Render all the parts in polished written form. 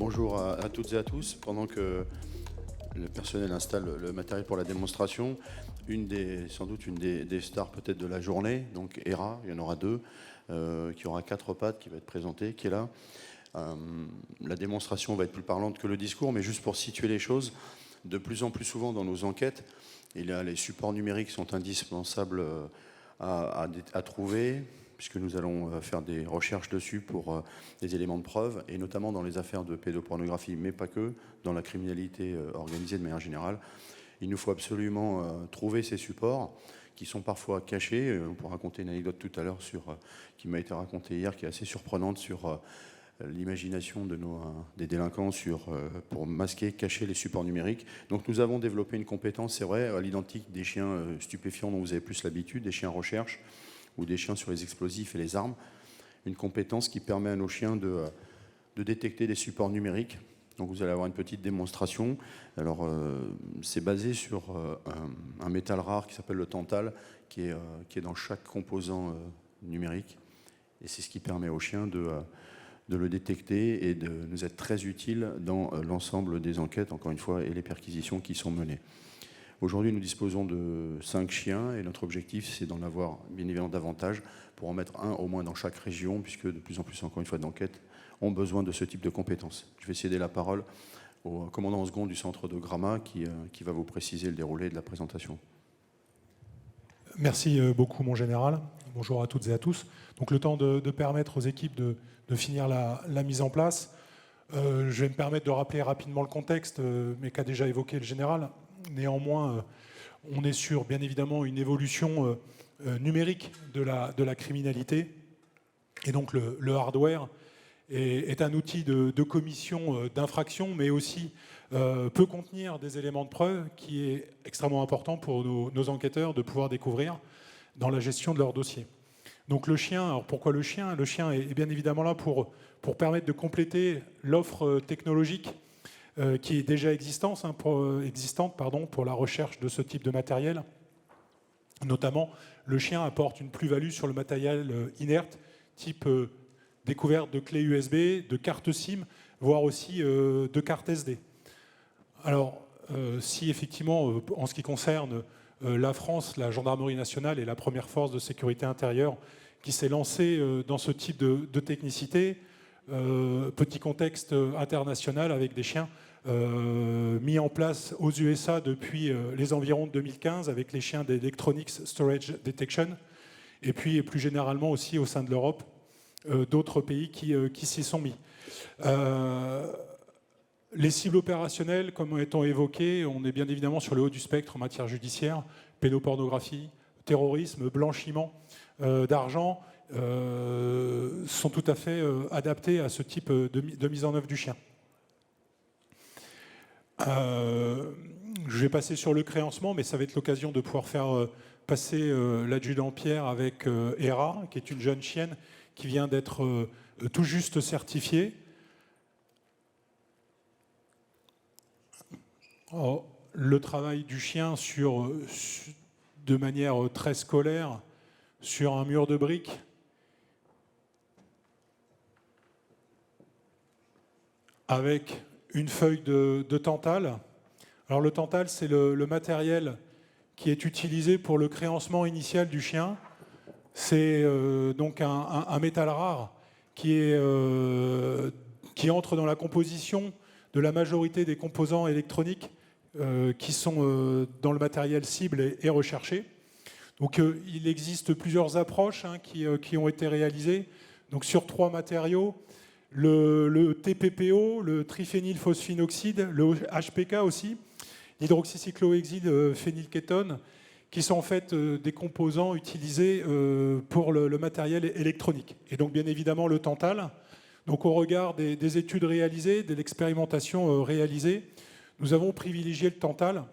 Bonjour à toutes et à tous. Pendant que le personnel installe le matériel pour la démonstration, sans doute une des stars peut-être de la journée, donc Hera, il y en aura deux, qui aura 4 pattes, qui va être présentée, qui est là. La démonstration va être plus parlante que le discours, mais juste pour situer les choses, de plus en plus souvent dans nos enquêtes, les supports numériques sont indispensables à trouver, puisque nous allons faire des recherches dessus pour des éléments de preuve, et notamment dans les affaires de pédopornographie, mais pas que, dans la criminalité organisée de manière générale. Il nous faut absolument trouver ces supports qui sont parfois cachés. On pourra raconter une anecdote tout à l'heure qui m'a été racontée hier, qui est assez surprenante sur l'imagination des délinquants pour masquer, cacher les supports numériques. Donc nous avons développé une compétence, c'est vrai, à l'identique des chiens stupéfiants dont vous avez plus l'habitude, des chiens recherche ou des chiens sur les explosifs et les armes. Une compétence qui permet à nos chiens de détecter des supports numériques. Donc vous allez avoir une petite démonstration. Alors c'est basé sur un métal rare qui s'appelle le tantal, qui est dans chaque composant numérique. Et c'est ce qui permet aux chiens de le détecter et de nous être très utile dans l'ensemble des enquêtes, encore une fois, et les perquisitions qui sont menées. Aujourd'hui, nous disposons de 5 chiens et notre objectif, c'est d'en avoir bien évidemment davantage pour en mettre un au moins dans chaque région, puisque de plus en plus, encore une fois, d'enquêtes ont besoin de ce type de compétences. Je vais céder la parole au commandant en second du centre de Gramma qui va vous préciser le déroulé de la présentation. Merci beaucoup, mon général. Bonjour à toutes et à tous. Donc, le temps de permettre aux équipes de finir la mise en place, je vais me permettre de rappeler rapidement le contexte, mais qu'a déjà évoqué le général. Néanmoins, on est sur, bien évidemment, une évolution numérique de la criminalité. Et donc, le hardware est un outil de commission d'infraction, mais aussi peut contenir des éléments de preuve qui est extrêmement important pour nos enquêteurs de pouvoir découvrir dans la gestion de leur dossier. Donc le chien, alors pourquoi le chien? Le chien est bien évidemment là pour permettre de compléter l'offre technologique qui est déjà existante pour la recherche de ce type de matériel. Notamment, le chien apporte une plus-value sur le matériel inerte, type découverte de clés USB, de cartes SIM, voire aussi de cartes SD. Alors, si effectivement, en ce qui concerne la France, la gendarmerie nationale est la première force de sécurité intérieure qui s'est lancée dans ce type de technicité, petit contexte international avec des chiens mis en place aux USA depuis les environs de 2015 avec les chiens d'Electronic Storage Detection, et puis plus généralement aussi au sein de l'Europe, d'autres pays qui s'y sont mis. Les cibles opérationnelles, comme étant évoquées, on est bien évidemment sur le haut du spectre en matière judiciaire, pédopornographie, terrorisme, blanchiment d'argent, sont tout à fait adaptés à ce type de mise en œuvre du chien. Je vais passer sur le créancement, mais ça va être l'occasion de pouvoir faire passer l'adjudant Pierre avec Hera, qui est une jeune chienne qui vient d'être tout juste certifiée. Alors, le travail du chien de manière très scolaire sur un mur de briques avec une feuille de tantal. Alors le tantal, c'est le matériel qui est utilisé pour le créancement initial du chien. C'est donc un métal rare qui entre dans la composition de la majorité des composants électroniques qui sont dans le matériel cible et recherché. Donc il existe plusieurs approches qui ont été réalisées. Donc sur 3 matériaux, le TPPO, le triphénylphosphinoxyde, le HPK aussi, l'hydroxycyclohexyl phénylkétone, qui sont en fait des composants utilisés pour le matériel électronique. Et donc bien évidemment le tantal. Donc au regard des études réalisées, de l'expérimentation réalisée, nous avons privilégié le tantal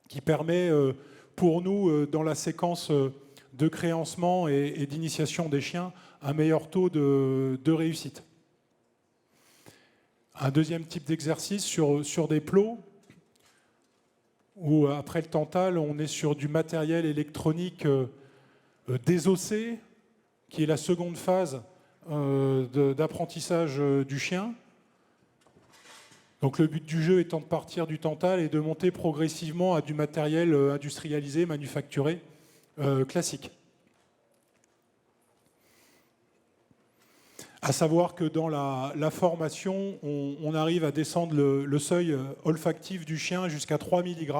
qui permet pour nous, dans la séquence de créancement et d'initiation des chiens, un meilleur taux de réussite. Un deuxième type d'exercice sur des plots, où après le tantal, on est sur du matériel électronique désossé, qui est la seconde phase d'apprentissage du chien. Donc le but du jeu étant de partir du Tantal et de monter progressivement à du matériel industrialisé, manufacturé, classique. À savoir que dans la formation, on arrive à descendre le seuil olfactif du chien jusqu'à 3 mg.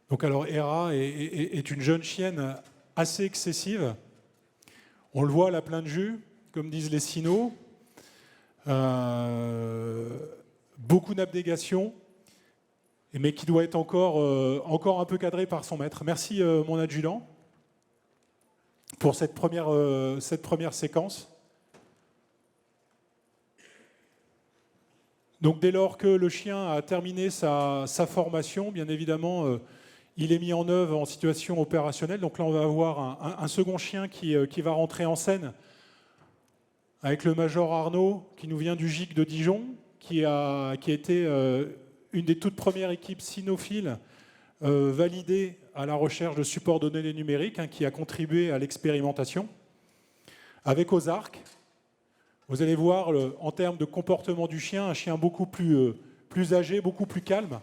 Donc alors Hera est une jeune chienne assez excessive. On le voit, elle a plein de jus, comme disent les cynos. Beaucoup d'abnégation, mais qui doit être encore un peu cadré par son maître. Merci mon adjudant pour cette première séquence. Donc dès lors que le chien a terminé sa formation, bien évidemment, il est mis en œuvre en situation opérationnelle. Donc là, on va avoir un second chien qui va rentrer en scène avec le major Arnaud, qui nous vient du GIC de Dijon, qui a été une des toutes premières équipes cynophiles validées à la recherche de supports de données numériques, qui a contribué à l'expérimentation. Avec Ozark, vous allez voir, en termes de comportement du chien, un chien beaucoup plus âgé, beaucoup plus calme.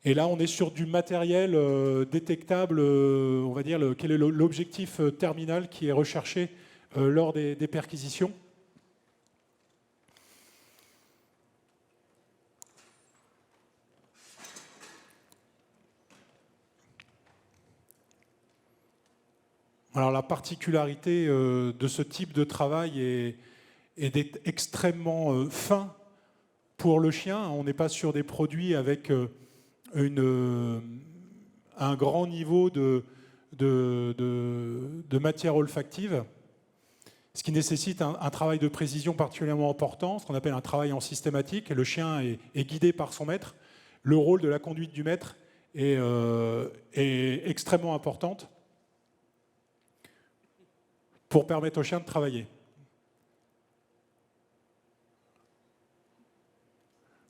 Et là, on est sur du matériel détectable, on va dire, quel est l'objectif terminal qui est recherché lors des perquisitions. Alors, la particularité de ce type de travail est d'être extrêmement fin pour le chien. On n'est pas sur des produits avec un grand niveau de matière olfactive, ce qui nécessite un travail de précision particulièrement important, ce qu'on appelle un travail en systématique. Le chien est guidé par son maître. Le rôle de la conduite du maître est extrêmement importante pour permettre au chien de travailler.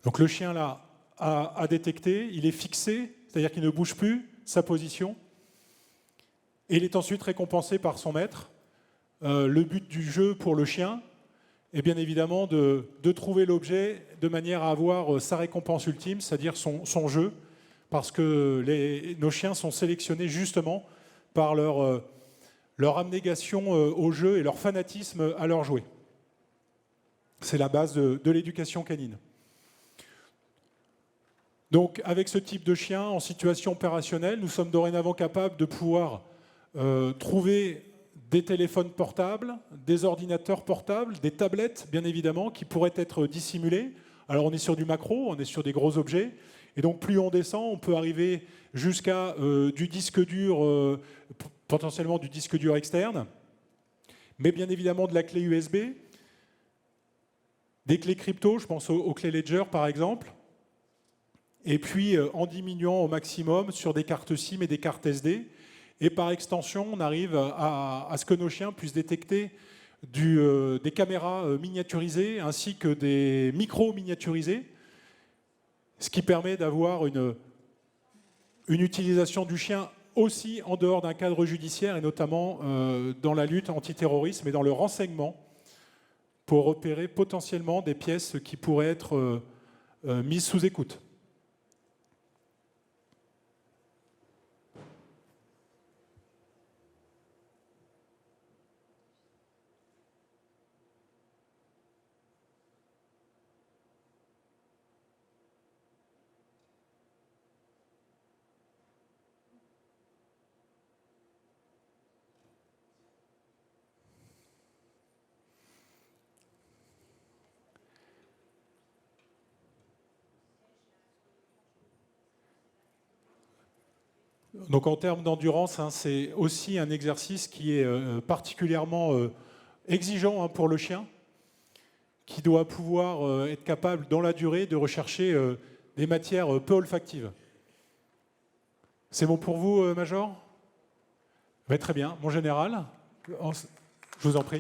Donc le chien là a détecté, il est fixé, c'est-à-dire qu'il ne bouge plus sa position, et il est ensuite récompensé par son maître. Le but du jeu pour le chien est bien évidemment de trouver l'objet de manière à avoir sa récompense ultime, c'est-à-dire son jeu, parce que nos chiens sont sélectionnés justement par leur abnégation au jeu et leur fanatisme à leur jouet. C'est la base de l'éducation canine. Donc, avec ce type de chien en situation opérationnelle, nous sommes dorénavant capables de pouvoir trouver des téléphones portables, des ordinateurs portables, des tablettes, bien évidemment, qui pourraient être dissimulés. Alors, on est sur du macro, on est sur des gros objets. Et donc, plus on descend, on peut arriver jusqu'à du disque dur, potentiellement du disque dur externe, mais bien évidemment de la clé USB, des clés crypto, je pense aux clés Ledger, par exemple. Et puis en diminuant au maximum sur des cartes SIM et des cartes SD. Et par extension, on arrive à ce que nos chiens puissent détecter des caméras miniaturisées ainsi que des micros miniaturisés, ce qui permet d'avoir une utilisation du chien aussi en dehors d'un cadre judiciaire et notamment dans la lutte antiterrorisme et dans le renseignement pour repérer potentiellement des pièces qui pourraient être mises sous écoute. Donc en termes d'endurance, c'est aussi un exercice qui est particulièrement exigeant pour le chien, qui doit pouvoir être capable dans la durée de rechercher des matières peu olfactives. C'est bon pour vous, Major ? Très bien. Mon général, je vous en prie.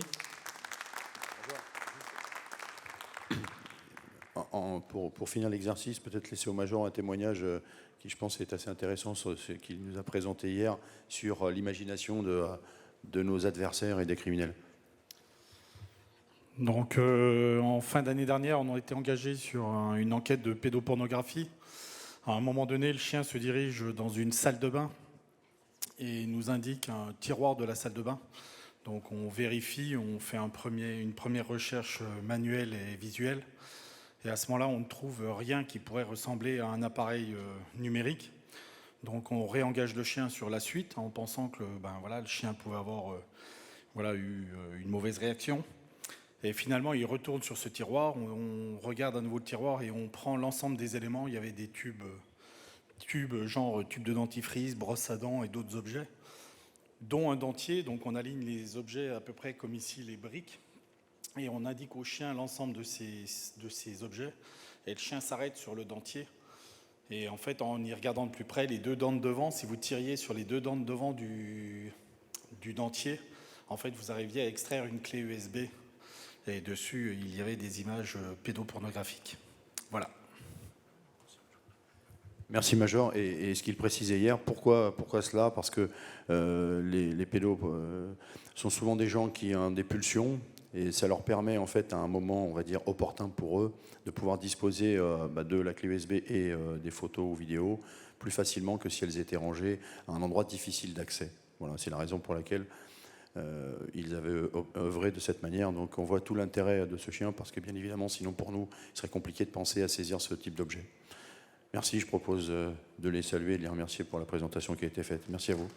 pour finir l'exercice, peut-être laisser au Major un témoignage qui, je pense, est assez intéressant sur ce qu'il nous a présenté hier sur l'imagination de nos adversaires et des criminels. Donc, en fin d'année dernière, on a été engagé sur une enquête de pédopornographie. À un moment donné, le chien se dirige dans une salle de bain et nous indique un tiroir de la salle de bain. Donc, on vérifie, on fait une première recherche manuelle et visuelle. Et à ce moment-là, on ne trouve rien qui pourrait ressembler à un appareil numérique. Donc, on réengage le chien sur la suite en pensant que le chien pouvait avoir eu une mauvaise réaction. Et finalement, il retourne sur ce tiroir, on regarde à nouveau le tiroir et on prend l'ensemble des éléments. Il y avait des tubes genre tubes de dentifrice, brosse à dents et d'autres objets, dont un dentier. Donc on aligne les objets à peu près comme ici les briques et on indique au chien l'ensemble de ces objets. Et le chien s'arrête sur le dentier. Et en fait, en y regardant de plus près, les deux dents de devant, si vous tiriez sur les deux dents de devant du dentier, en fait, vous arriviez à extraire une clé USB. Et dessus, il y avait des images pédopornographiques. Voilà. Merci Major. Et ce qu'il précisait hier, pourquoi cela? Parce que les pédos sont souvent des gens qui ont des pulsions et ça leur permet en fait à un moment, on va dire, opportun pour eux de pouvoir disposer de la clé USB et des photos ou vidéos plus facilement que si elles étaient rangées à un endroit difficile d'accès. Voilà, c'est la raison pour laquelle ils avaient œuvré de cette manière. Donc on voit tout l'intérêt de ce chien parce que bien évidemment, sinon pour nous, il serait compliqué de penser à saisir ce type d'objet. Merci, je propose de les saluer et de les remercier pour la présentation qui a été faite. Merci à vous.